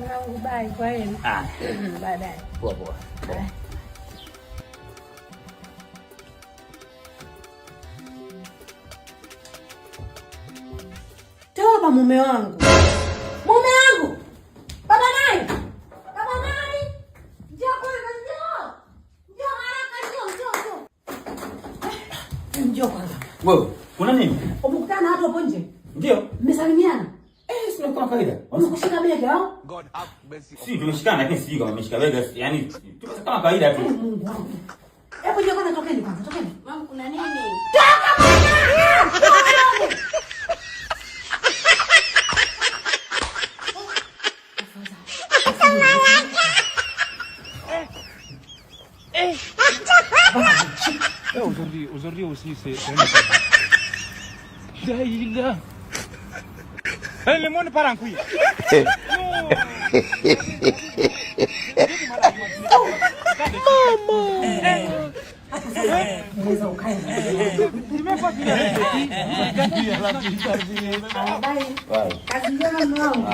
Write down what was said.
Bye, kwa heri. Baadaye. Poa poa. Toba mume wangu. Mume wangu. Baba nani? Baba nani? Njoo kwanza, njoo. Njoo haraka, njoo. Njoo kwanza. Wewe, kuna nini? Umekutana hapo hapo nje? Ndio. Mmesalimiana? Sio kwa kawaida. Umekushika bega au? God have mercy. Si tumeshikana lakini sijui kama ameshika bega, yani kama kawaida tu. Mungu wangu. Hebu njoo kwanza, tokeni kwanza, tokeni. Mama kuna nini? Toka bwana! Aujourd'hui aussi c'est Daïla. Le monde part en couille. Mweza ukae. Kazi njema mwanangu.